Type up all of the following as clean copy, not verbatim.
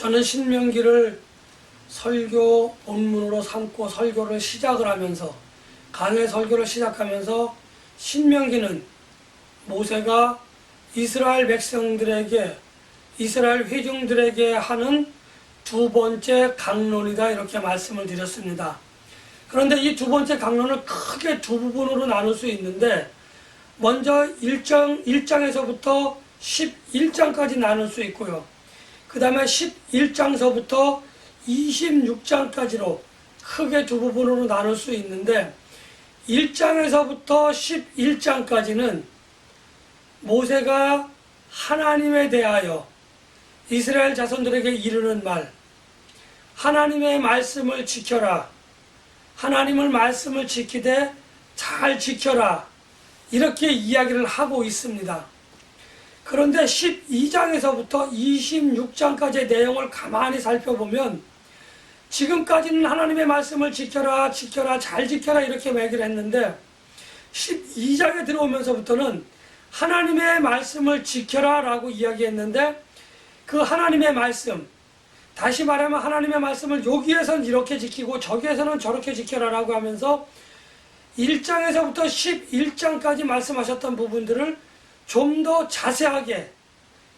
저는 신명기를 설교 본문으로 삼고 설교를 시작을 하면서 강해 설교를 시작하면서 신명기는 모세가 이스라엘 백성들에게 이스라엘 회중들에게 하는 두 번째 강론이다 이렇게 말씀을 드렸습니다. 그런데 이 두 번째 강론을 크게 두 부분으로 나눌 수 있는데 먼저 1장에서부터 11장까지 나눌 수 있고요. 그 다음에 11장서부터 26장까지로 크게 두 부분으로 나눌 수 있는데 1장에서부터 11장까지는 모세가 하나님에 대하여 이스라엘 자손들에게 이르는 말, 하나님의 말씀을 지켜라, 하나님의 말씀을 지키되 잘 지켜라, 이렇게 이야기를 하고 있습니다. 그런데 12장에서부터 26장까지의 내용을 가만히 살펴보면 지금까지는 하나님의 말씀을 지켜라, 지켜라, 잘 지켜라 이렇게 얘기를 했는데 12장에 들어오면서부터는 하나님의 말씀을 지켜라 라고 이야기했는데 그 하나님의 말씀, 다시 말하면 하나님의 말씀을 여기에서는 이렇게 지키고 저기에서는 저렇게 지켜라 라고 하면서 1장에서부터 11장까지 말씀하셨던 부분들을 좀 더 자세하게,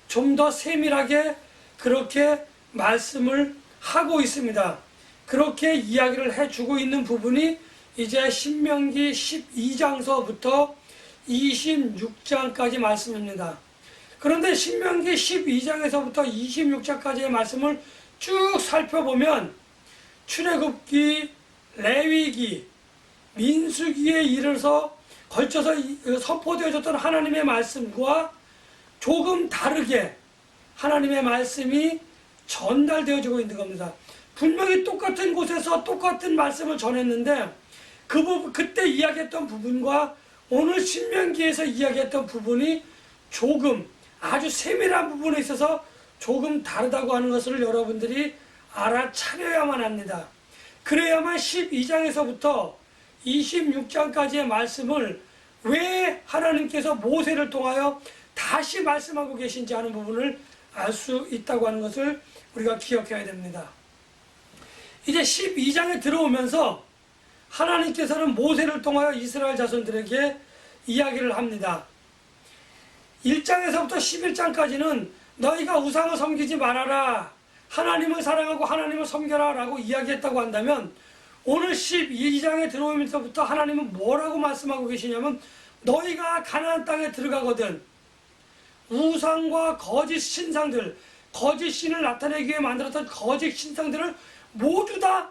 좀 더 세밀하게 그렇게 말씀을 하고 있습니다. 그렇게 이야기를 해주고 있는 부분이 이제 신명기 12장서부터 26장까지 말씀입니다. 그런데 신명기 12장에서부터 26장까지의 말씀을 쭉 살펴보면 출애굽기, 레위기, 민수기에 이르러서 걸쳐서 선포되어졌던 하나님의 말씀과 조금 다르게 하나님의 말씀이 전달되어지고 있는 겁니다. 분명히 똑같은 곳에서 똑같은 말씀을 전했는데 그때 이야기했던 부분과 오늘 신명기에서 이야기했던 부분이 조금 아주 세밀한 부분에 있어서 조금 다르다고 하는 것을 여러분들이 알아차려야만 합니다. 그래야만 12장에서부터 26장까지의 말씀을 왜 하나님께서 모세를 통하여 다시 말씀하고 계신지 하는 부분을 알 수 있다고 하는 것을 우리가 기억해야 됩니다. 이제 12장에 들어오면서 하나님께서는 모세를 통하여 이스라엘 자손들에게 이야기를 합니다. 1장에서부터 11장까지는 너희가 우상을 섬기지 말아라, 하나님을 사랑하고 하나님을 섬겨라 라고 이야기했다고 한다면 오늘 12장에 들어오면서부터 하나님은 뭐라고 말씀하고 계시냐면 너희가 가나안 땅에 들어가거든 우상과 거짓 신상들, 거짓 신을 나타내기 위해 만들었던 거짓 신상들을 모두 다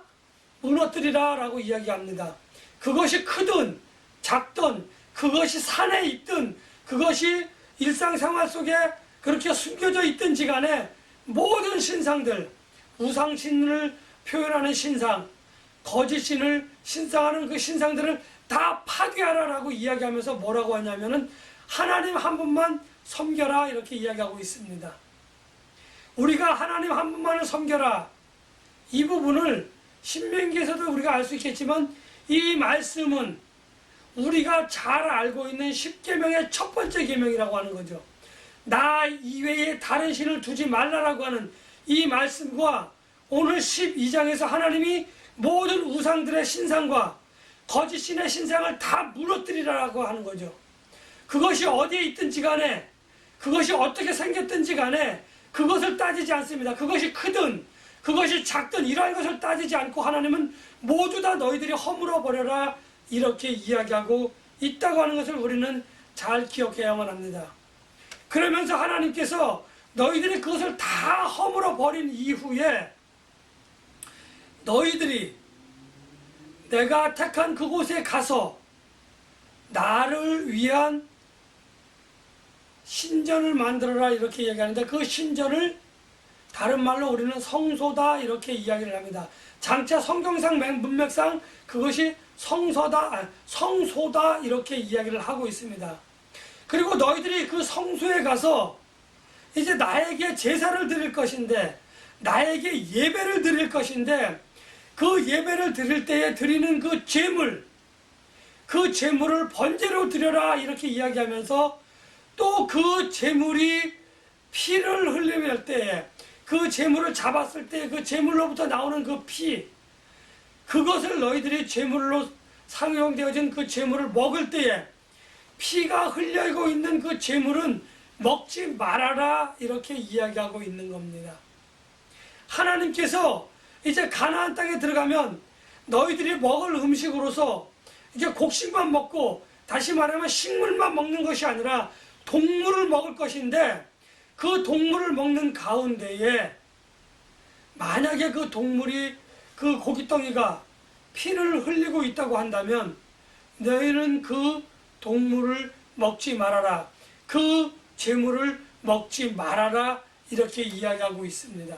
무너뜨리라 라고 이야기합니다. 그것이 크든 작든 그것이 산에 있든 그것이 일상생활 속에 그렇게 숨겨져 있든지 간에 모든 신상들, 우상신을 표현하는 신상, 거짓신을 신상하는 그 신상들을 다 파괴하라 라고 이야기하면서 뭐라고 하냐면은 하나님 한 분만 섬겨라 이렇게 이야기하고 있습니다. 우리가 하나님 한 분만을 섬겨라, 이 부분을 신명기에서도 우리가 알 수 있겠지만 이 말씀은 우리가 잘 알고 있는 10계명의 첫 번째 계명이라고 하는 거죠. 나 이외에 다른 신을 두지 말라라고 하는 이 말씀과 오늘 12장에서 하나님이 모든 우상들의 신상과 거짓 신의 신상을 다 무너뜨리라고 하는 거죠. 그것이 어디에 있든지 간에 그것이 어떻게 생겼든지 간에 그것을 따지지 않습니다. 그것이 크든 그것이 작든 이러한 것을 따지지 않고 하나님은 모두 다 너희들이 허물어 버려라 이렇게 이야기하고 있다고 하는 것을 우리는 잘 기억해야만 합니다. 그러면서 하나님께서 너희들이 그것을 다 허물어 버린 이후에 너희들이 내가 택한 그곳에 가서 나를 위한 신전을 만들어라 이렇게 이야기하는데 그 신전을 다른 말로 우리는 성소다 이렇게 이야기를 합니다. 장차 성경상 문맥상 그것이 성소다 이렇게 이야기를 하고 있습니다. 그리고 너희들이 그 성소에 가서 이제 나에게 제사를 드릴 것인데 나에게 예배를 드릴 것인데 그 예배를 드릴 때에 드리는 그 제물, 그 제물을 번제로 드려라 이렇게 이야기하면서 또 그 제물이 피를 흘릴 때에 그 제물을 잡았을 때 그 제물로부터 나오는 그 피, 그것을 너희들이 제물로 상용되어진 그 제물을 먹을 때에 피가 흘리고 있는 그 제물은 먹지 말아라, 이렇게 이야기하고 있는 겁니다. 하나님께서 이제 가나안 땅에 들어가면 너희들이 먹을 음식으로서 이제 곡식만 먹고, 다시 말하면 식물만 먹는 것이 아니라 동물을 먹을 것인데, 그 동물을 먹는 가운데에 만약에 그 동물이, 그 고깃덩이가 피를 흘리고 있다고 한다면 너희는 그 동물을 먹지 말아라, 그 제물을 먹지 말아라, 이렇게 이야기하고 있습니다.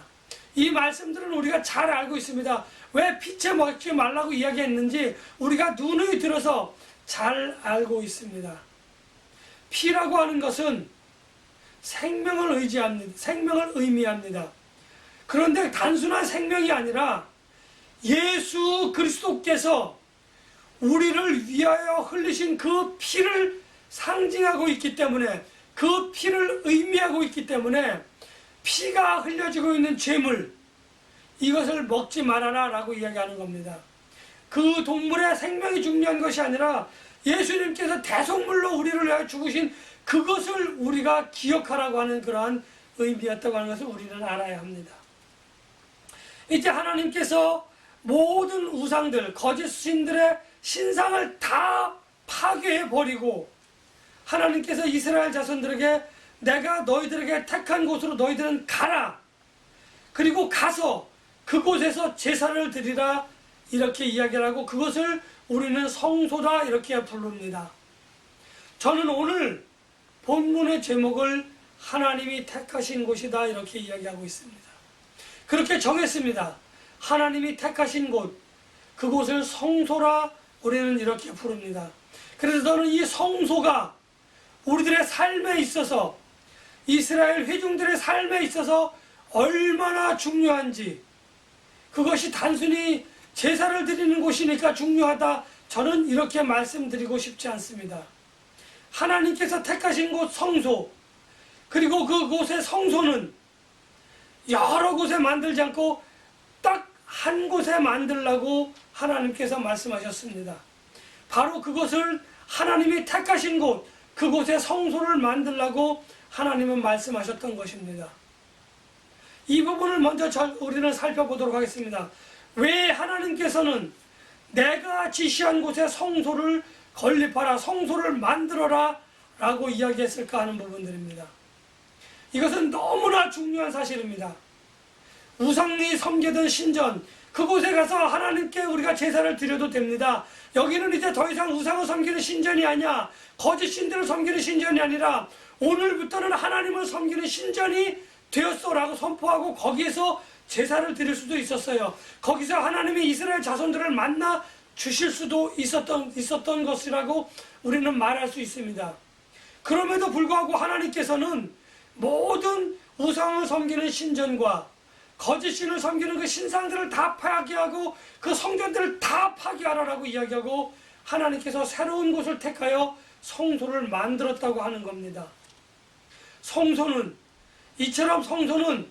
이 말씀들은 우리가 잘 알고 있습니다. 왜 피채 먹지 말라고 이야기했는지 우리가 누누이 들어서 잘 알고 있습니다. 피라고 하는 것은 생명을 의미합니다. 그런데 단순한 생명이 아니라 예수 그리스도께서 우리를 위하여 흘리신 그 피를 상징하고 있기 때문에, 그 피를 의미하고 있기 때문에 피가 흘려지고 있는 제물, 이것을 먹지 말아라 라고 이야기하는 겁니다. 그 동물의 생명이 중요한 것이 아니라 예수님께서 대속물로 우리를 위하여 죽으신 그것을 우리가 기억하라고 하는 그러한 의미였다고 하는 것을 우리는 알아야 합니다. 이제 하나님께서 모든 우상들, 거짓 신들의 신상을 다 파괴해버리고, 하나님께서 이스라엘 자손들에게 내가 너희들에게 택한 곳으로 너희들은 가라, 그리고 가서 그곳에서 제사를 드리라, 이렇게 이야기를 하고, 그것을 우리는 성소다 이렇게 부릅니다. 저는 오늘 본문의 제목을 하나님이 택하신 곳이다 이렇게 이야기하고 있습니다. 그렇게 정했습니다. 하나님이 택하신 곳, 그곳을 성소라 우리는 이렇게 부릅니다. 그래서 저는 이 성소가 우리들의 삶에 있어서, 이스라엘 회중들의 삶에 있어서 얼마나 중요한지, 그것이 단순히 제사를 드리는 곳이니까 중요하다, 저는 이렇게 말씀드리고 싶지 않습니다. 하나님께서 택하신 곳 성소, 그리고 그곳의 성소는 여러 곳에 만들지 않고 딱 한 곳에 만들라고 하나님께서 말씀하셨습니다. 바로 그것을 하나님이 택하신 곳, 그곳에 성소를 만들라고 하나님은 말씀하셨던 것입니다. 이 부분을 먼저 우리는 살펴보도록 하겠습니다. 왜 하나님께서는 내가 지시한 곳에 성소를 건립하라, 성소를 만들어라 라고 이야기했을까 하는 부분들입니다. 이것은 너무나 중요한 사실입니다. 우상이 섬기던 신전, 그곳에 가서 하나님께 우리가 제사를 드려도 됩니다. 여기는 이제 더 이상 우상을 섬기는 신전이 아니야, 거짓 신들을 섬기는 신전이 아니라 오늘부터는 하나님을 섬기는 신전이 되었어 라고 선포하고, 거기에서 제사를 드릴 수도 있었어요. 거기서 하나님이 이스라엘 자손들을 만나 주실 수도 있었던 것이라고 우리는 말할 수 있습니다. 그럼에도 불구하고 하나님께서는 모든 우상을 섬기는 신전과 거짓신을 섬기는 그 신상들을 다 파괴하고 그 성전들을 다 파괴하라라고 이야기하고, 하나님께서 새로운 곳을 택하여 성소를 만들었다고 하는 겁니다. 이처럼 성소는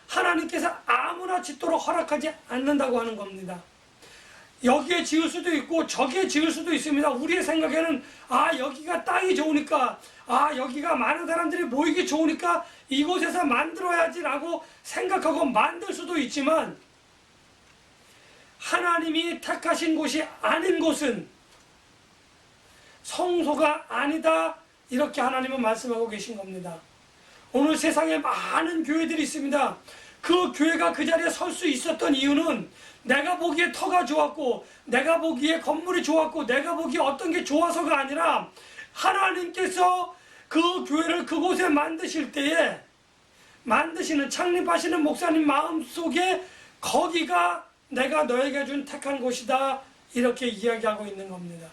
하나님께서 아무나 짓도록 허락하지 않는다고 하는 겁니다. 여기에 지을 수도 있고 저기에 지을 수도 있습니다. 우리의 생각에는 여기가 땅이 좋으니까, 여기가 많은 사람들이 모이기 좋으니까 이곳에서 만들어야지 라고 생각하고 만들 수도 있지만, 하나님이 택하신 곳이 아닌 곳은 성소가 아니다, 이렇게 하나님은 말씀하고 계신 겁니다. 오늘 세상에 많은 교회들이 있습니다. 그 교회가 그 자리에 설 수 있었던 이유는 내가 보기에 터가 좋았고, 내가 보기에 건물이 좋았고, 내가 보기에 어떤 게 좋아서가 아니라, 하나님께서 그 교회를 그곳에 만드실 때에, 창립하시는 목사님 마음속에 거기가 내가 너에게 준 택한 곳이다, 이렇게 이야기하고 있는 겁니다.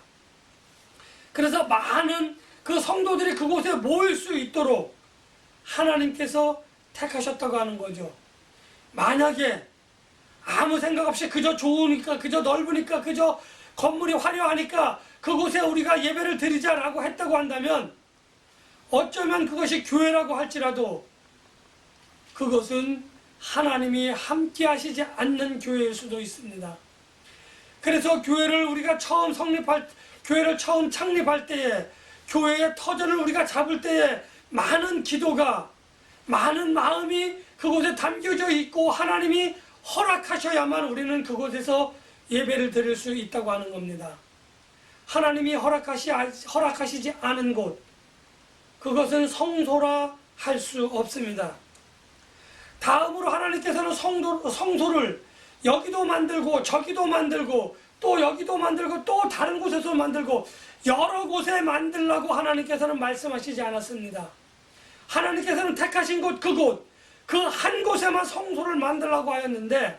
그래서 많은 그 성도들이 그곳에 모일 수 있도록 하나님께서 택하셨다고 하는 거죠. 만약에 아무 생각 없이 그저 좋으니까, 그저 넓으니까, 그저 건물이 화려하니까 그곳에 우리가 예배를 드리자라고 했다고 한다면, 어쩌면 그것이 교회라고 할지라도 그것은 하나님이 함께 하시지 않는 교회일 수도 있습니다. 그래서 우리가 교회를 처음 창립할 때에, 교회의 터전을 우리가 잡을 때에 많은 기도가, 많은 마음이 그곳에 담겨져 있고 하나님이 허락하셔야만 우리는 그곳에서 예배를 드릴 수 있다고 하는 겁니다. 하나님이 허락하시지 않은 곳, 그것은 성소라 할 수 없습니다. 다음으로 하나님께서는 성소를 여기도 만들고 저기도 만들고 또 여기도 만들고 또 다른 곳에서 만들고 여러 곳에 만들라고 하나님께서는 말씀하시지 않았습니다. 하나님께서는 택하신 곳, 그 한 곳에만 성소를 만들라고 하였는데,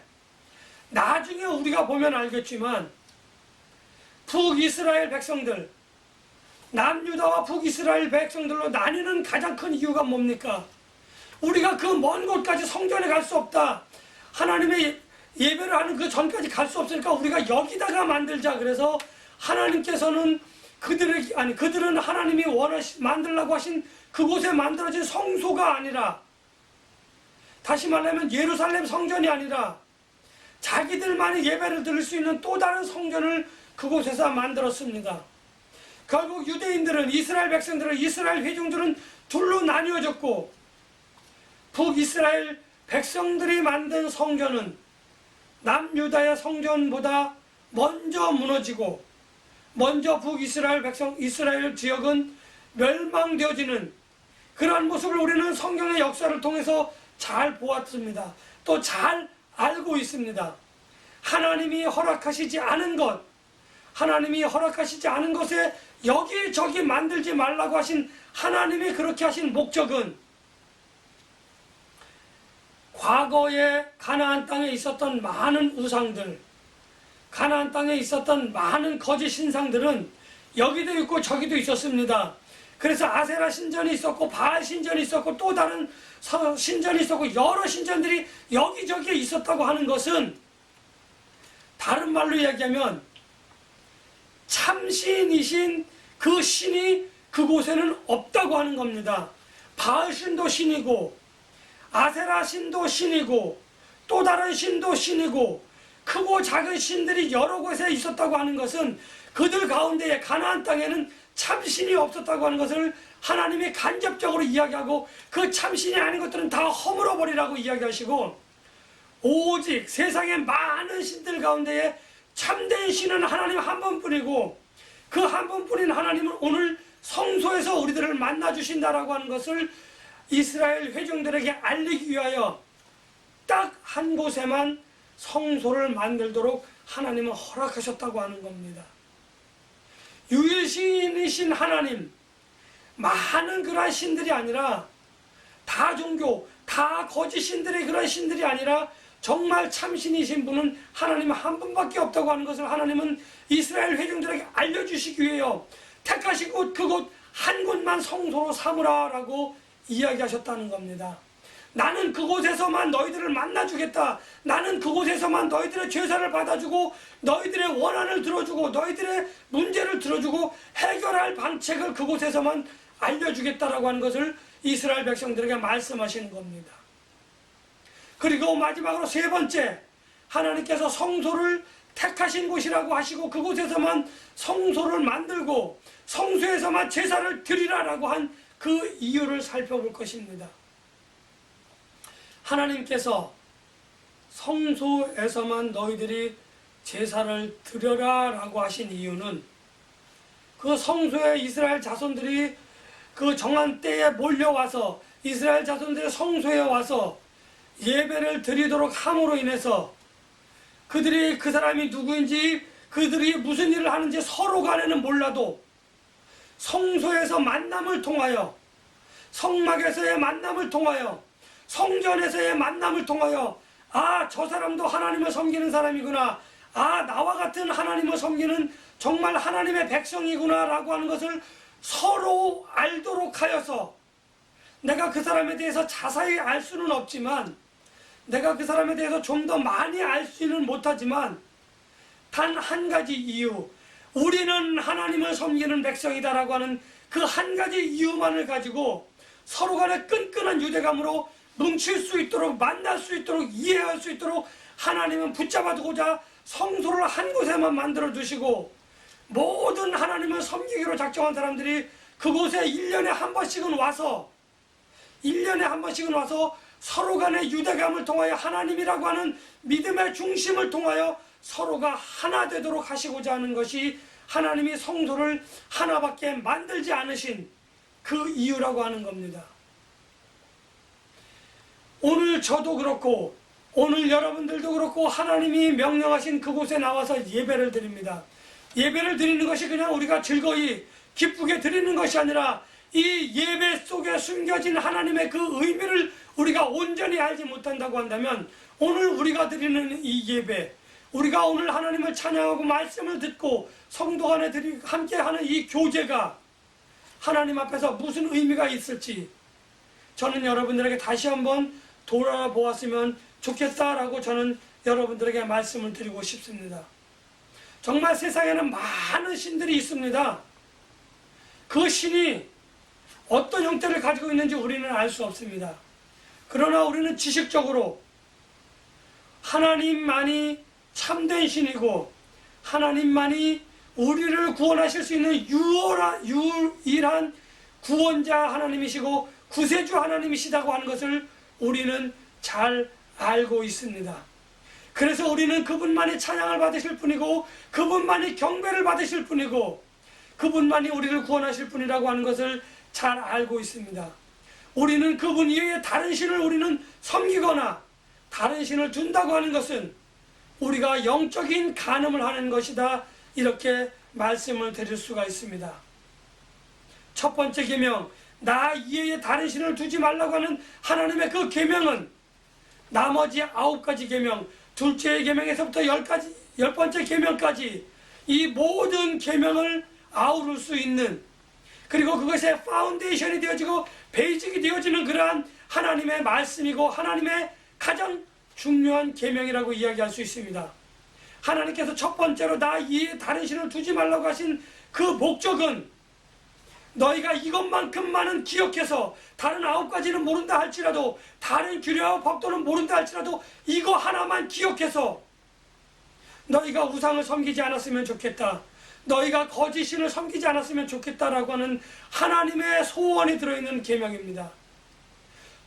나중에 우리가 보면 알겠지만 북이스라엘 백성들, 남유다와 북이스라엘 백성들로 나뉘는 가장 큰 이유가 뭡니까? 우리가 그 먼 곳까지 성전에 갈 수 없다, 하나님의 예배를 하는 그 전까지 갈 수 없으니까 우리가 여기다가 만들자. 그래서 하나님께서는 그들은 하나님이 만들라고 하신 그곳에 만들어진 성소가 아니라, 다시 말하면 예루살렘 성전이 아니라 자기들만이 예배를 드릴 수 있는 또 다른 성전을 그곳에서 만들었습니다. 결국 유대인들은, 이스라엘 백성들은, 이스라엘 회중들은 둘로 나뉘어졌고, 북이스라엘 백성들이 만든 성전은 남유다의 성전보다 먼저 무너지고, 먼저 이스라엘 지역은 멸망되어지는 그러한 모습을 우리는 성경의 역사를 통해서 잘 보았습니다. 또 잘 알고 있습니다. 하나님이 허락하시지 않은 것에 여기저기 만들지 말라고 하신, 하나님이 그렇게 하신 목적은, 과거에 가나안 땅에 있었던 많은 우상들, 가나안 땅에 있었던 많은 거짓 신상들은 여기도 있고 저기도 있었습니다. 그래서 아세라 신전이 있었고 바알 신전이 있었고 또 다른 신전이 있었고 여러 신전들이 여기저기에 있었다고 하는 것은, 다른 말로 이야기하면 참신이신 그 신이 그곳에는 없다고 하는 겁니다. 바알 신도 신이고 아세라 신도 신이고 또 다른 신도 신이고 크고 작은 신들이 여러 곳에 있었다고 하는 것은, 그들 가운데에 가나안 땅에는 참신이 없었다고 하는 것을 하나님이 간접적으로 이야기하고, 그 참신이 아닌 것들은 다 허물어 버리라고 이야기하시고, 오직 세상의 많은 신들 가운데에 참된 신은 하나님 한 분뿐이고, 그 한 분뿐인 하나님은 오늘 성소에서 우리들을 만나 주신다라고 하는 것을 이스라엘 회중들에게 알리기 위하여 딱 한 곳에만 성소를 만들도록 하나님은 허락하셨다고 하는 겁니다. 유일신이신 하나님, 많은 그러한 신들이 아니라, 다 종교, 다 거짓 신들의 그러한 신들이 아니라 정말 참신이신 분은 하나님 한 분밖에 없다고 하는 것을 하나님은 이스라엘 회중들에게 알려주시기 위해요, 택하신 곳, 그곳 한 곳만 성소로 삼으라 라고 이야기하셨다는 겁니다. 나는 그곳에서만 너희들을 만나주겠다, 나는 그곳에서만 너희들의 죄사를 받아주고 너희들의 원한을 들어주고 너희들의 문제를 들어주고 해결할 방책을 그곳에서만 알려주겠다라고 하는 것을 이스라엘 백성들에게 말씀하시는 겁니다. 그리고 마지막으로 세 번째, 하나님께서 성소를 택하신 곳이라고 하시고 그곳에서만 성소를 만들고 성소에서만 제사를 드리라라고 한 그 이유를 살펴볼 것입니다. 하나님께서 성소에서만 너희들이 제사를 드려라 라고 하신 이유는, 그 성소에 이스라엘 자손들이 그 정한 때에 몰려와서 이스라엘 자손들의 성소에 와서 예배를 드리도록 함으로 인해서 그들이, 그 사람이 누구인지 그들이 무슨 일을 하는지 서로 간에는 몰라도 성소에서 만남을 통하여, 성막에서의 만남을 통하여, 성전에서의 만남을 통하여, 아, 저 사람도 하나님을 섬기는 사람이구나, 아, 나와 같은 하나님을 섬기는 정말 하나님의 백성이구나 라고 하는 것을 서로 알도록 하여서, 내가 그 사람에 대해서 자세히 알 수는 없지만, 내가 그 사람에 대해서 좀 더 많이 알 수는 못하지만, 단 한 가지 이유, 우리는 하나님을 섬기는 백성이다라고 하는 그 한 가지 이유만을 가지고 서로 간에 끈끈한 유대감으로 뭉칠 수 있도록, 만날 수 있도록, 이해할 수 있도록 하나님은 붙잡아 두고자 성소를 한 곳에만 만들어 두시고, 모든 하나님을 섬기기로 작정한 사람들이 그곳에 1년에 한 번씩은 와서 서로 간의 유대감을 통하여 하나님이라고 하는 믿음의 중심을 통하여 서로가 하나 되도록 하시고자 하는 것이 하나님이 성소를 하나밖에 만들지 않으신 그 이유라고 하는 겁니다. 오늘 저도 그렇고 오늘 여러분들도 그렇고 하나님이 명령하신 그곳에 나와서 예배를 드립니다. 예배를 드리는 것이 그냥 우리가 즐거이 기쁘게 드리는 것이 아니라 이 예배 속에 숨겨진 하나님의 그 의미를 우리가 온전히 알지 못한다고 한다면, 오늘 우리가 드리는 이 예배, 우리가 오늘 하나님을 찬양하고 말씀을 듣고 성도 간에 함께하는 이 교제가 하나님 앞에서 무슨 의미가 있을지 저는 여러분들에게 다시 한번 돌아보았으면 좋겠다라고 저는 여러분들에게 말씀을 드리고 싶습니다. 정말 세상에는 많은 신들이 있습니다. 그 신이 어떤 형태를 가지고 있는지 우리는 알 수 없습니다. 그러나 우리는 지식적으로 하나님만이 참된 신이고 하나님만이 우리를 구원하실 수 있는 유일한 구원자 하나님이시고 구세주 하나님이시다고 하는 것을 우리는 잘 알고 있습니다. 그래서 우리는 그분만이 찬양을 받으실 분이고 그분만이 경배를 받으실 분이고 그분만이 우리를 구원하실 분이라고 하는 것을 잘 알고 있습니다. 우리는 그분 이외에 다른 신을 우리는 섬기거나 다른 신을 둔다고 하는 것은 우리가 영적인 간음을 하는 것이다, 이렇게 말씀을 드릴 수가 있습니다. 첫 번째 계명, 나 이외에 다른 신을 두지 말라고 하는 하나님의 그 계명은 나머지 9가지 계명, 둘째 계명에서부터 10번째 계명까지 이 모든 계명을 아우를 수 있는, 그리고 그것의 파운데이션이 되어지고 베이직이 되어지는 그러한 하나님의 말씀이고 하나님의 가장 중요한 계명이라고 이야기할 수 있습니다. 하나님께서 첫 번째로 나 이외에 다른 신을 두지 말라고 하신 그 목적은 너희가 이것만큼만은 기억해서 다른 9가지는 모른다 할지라도, 다른 규례와 법도는 모른다 할지라도 이거 하나만 기억해서 너희가 우상을 섬기지 않았으면 좋겠다, 너희가 거짓신을 섬기지 않았으면 좋겠다라고 하는 하나님의 소원이 들어있는 계명입니다.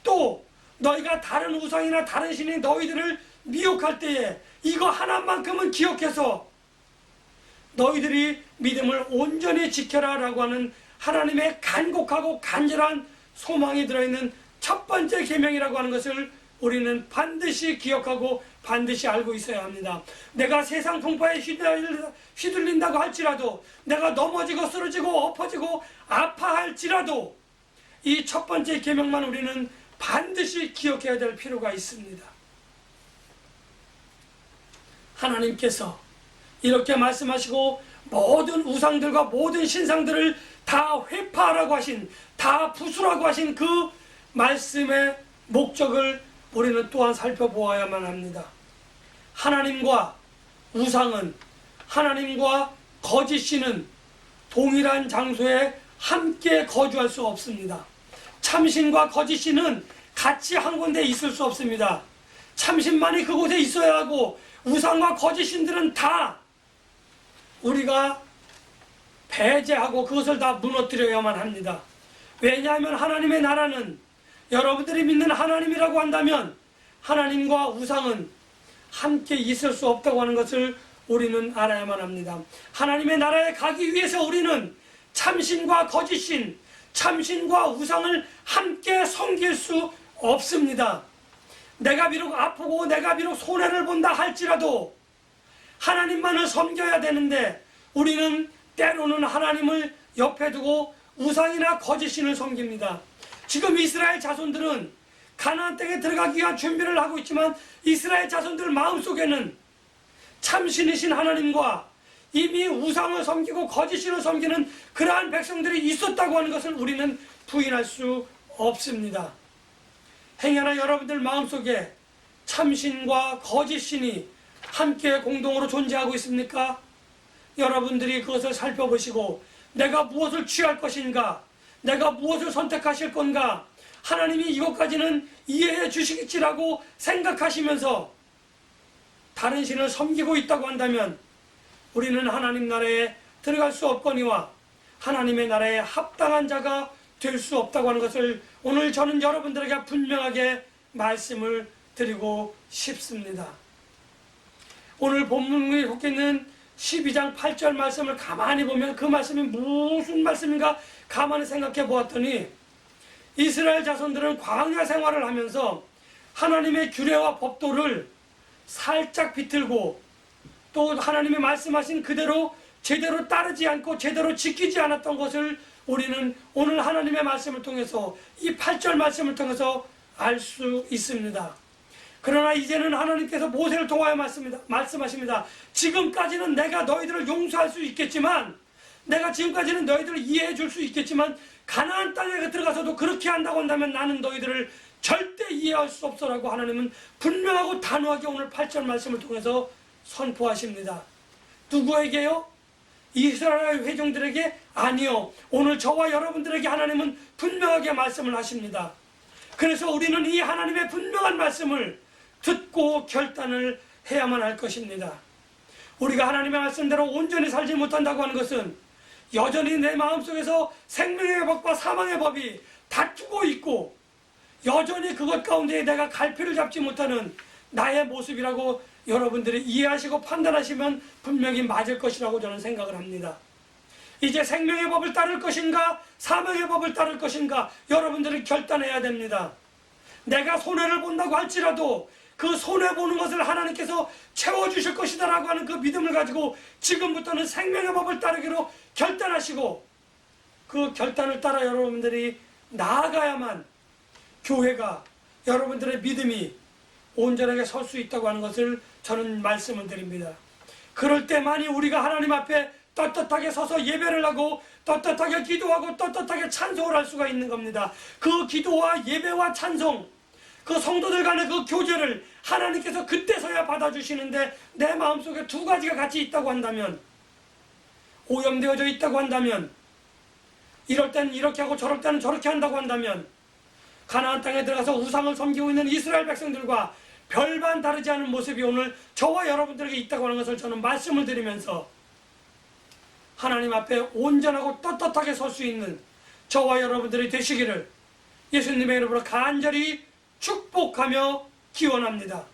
또 너희가 다른 우상이나 다른 신이 너희들을 미혹할 때에 이거 하나만큼은 기억해서 너희들이 믿음을 온전히 지켜라 라고 하는 하나님의 간곡하고 간절한 소망이 들어있는 첫 번째 계명이라고 하는 것을 우리는 반드시 기억하고 반드시 알고 있어야 합니다. 내가 세상 풍파에 휘둘린다고 할지라도, 내가 넘어지고 쓰러지고 엎어지고 아파할지라도 이 첫 번째 계명만 우리는 반드시 기억해야 될 필요가 있습니다. 하나님께서 이렇게 말씀하시고 모든 우상들과 모든 신상들을 다 회파하라고 하신, 다 부수라고 하신 그 말씀의 목적을 우리는 또한 살펴보아야만 합니다. 하나님과 우상은, 하나님과 거짓신은 동일한 장소에 함께 거주할 수 없습니다. 참신과 거짓신은 같이 한 군데 있을 수 없습니다. 참신만이 그곳에 있어야 하고 우상과 거짓신들은 다 우리가 배제하고 그것을 다 무너뜨려야만 합니다. 왜냐하면 하나님의 나라는, 여러분들이 믿는 하나님이라고 한다면 하나님과 우상은 함께 있을 수 없다고 하는 것을 우리는 알아야만 합니다. 하나님의 나라에 가기 위해서 우리는 참신과 거짓신, 참신과 우상을 함께 섬길 수 없습니다. 내가 비록 아프고 내가 비록 손해를 본다 할지라도 하나님만을 섬겨야 되는데 우리는 때로는 하나님을 옆에 두고 우상이나 거짓신을 섬깁니다. 지금 이스라엘 자손들은 가나안 땅에 들어가기 위한 준비를 하고 있지만 이스라엘 자손들 마음속에는 참신이신 하나님과 이미 우상을 섬기고 거짓신을 섬기는 그러한 백성들이 있었다고 하는 것을 우리는 부인할 수 없습니다. 행여나 여러분들 마음속에 참신과 거짓신이 함께 공동으로 존재하고 있습니까? 여러분들이 그것을 살펴보시고 내가 무엇을 취할 것인가, 내가 무엇을 선택하실 건가, 하나님이 이것까지는 이해해 주시겠지라고 생각하시면서 다른 신을 섬기고 있다고 한다면 우리는 하나님 나라에 들어갈 수 없거니와 하나님의 나라에 합당한 자가 될 수 없다고 하는 것을 오늘 저는 여러분들에게 분명하게 말씀을 드리고 싶습니다. 오늘 본문에 속해 있는 12장 8절 말씀을 가만히 보면 그 말씀이 무슨 말씀인가 가만히 생각해 보았더니 이스라엘 자손들은 광야 생활을 하면서 하나님의 규례와 법도를 살짝 비틀고 또 하나님이 말씀하신 그대로 제대로 따르지 않고 제대로 지키지 않았던 것을 우리는 오늘 하나님의 말씀을 통해서 이 8절 말씀을 통해서 알 수 있습니다. 그러나 이제는 하나님께서 모세를 통하여 말씀하십니다. 지금까지는 내가 너희들을 용서할 수 있겠지만 내가 지금까지는 너희들을 이해해 줄 수 있겠지만 가나안 땅에 들어가서도 그렇게 한다고 한다면 나는 너희들을 절대 이해할 수 없어라고 하나님은 분명하고 단호하게 오늘 8절 말씀을 통해서 선포하십니다. 누구에게요? 이스라엘 회중들에게? 아니요. 오늘 저와 여러분들에게 하나님은 분명하게 말씀을 하십니다. 그래서 우리는 이 하나님의 분명한 말씀을 듣고 결단을 해야만 할 것입니다. 우리가 하나님의 말씀대로 온전히 살지 못한다고 하는 것은 여전히 내 마음속에서 생명의 법과 사망의 법이 다투고 있고 여전히 그것 가운데 내가 갈피를 잡지 못하는 나의 모습이라고 여러분들이 이해하시고 판단하시면 분명히 맞을 것이라고 저는 생각을 합니다. 이제 생명의 법을 따를 것인가 사망의 법을 따를 것인가 여러분들이 결단해야 됩니다. 내가 손해를 본다고 할지라도 그 손해보는 것을 하나님께서 채워주실 것이다 라고 하는 그 믿음을 가지고 지금부터는 생명의 법을 따르기로 결단하시고 그 결단을 따라 여러분들이 나아가야만 교회가 여러분들의 믿음이 온전하게 설 수 있다고 하는 것을 저는 말씀을 드립니다. 그럴 때만이 우리가 하나님 앞에 떳떳하게 서서 예배를 하고 떳떳하게 기도하고 떳떳하게 찬송을 할 수가 있는 겁니다. 그 기도와 예배와 찬송, 그 성도들 간의 그 교제를 하나님께서 그때서야 받아주시는데 내 마음속에 두 가지가 같이 있다고 한다면, 오염되어져 있다고 한다면, 이럴 때는 이렇게 하고 저럴 때는 저렇게 한다고 한다면 가나안 땅에 들어가서 우상을 섬기고 있는 이스라엘 백성들과 별반 다르지 않은 모습이 오늘 저와 여러분들에게 있다고 하는 것을 저는 말씀을 드리면서 하나님 앞에 온전하고 떳떳하게 설 수 있는 저와 여러분들이 되시기를 예수님의 이름으로 간절히 축복하며 기원합니다.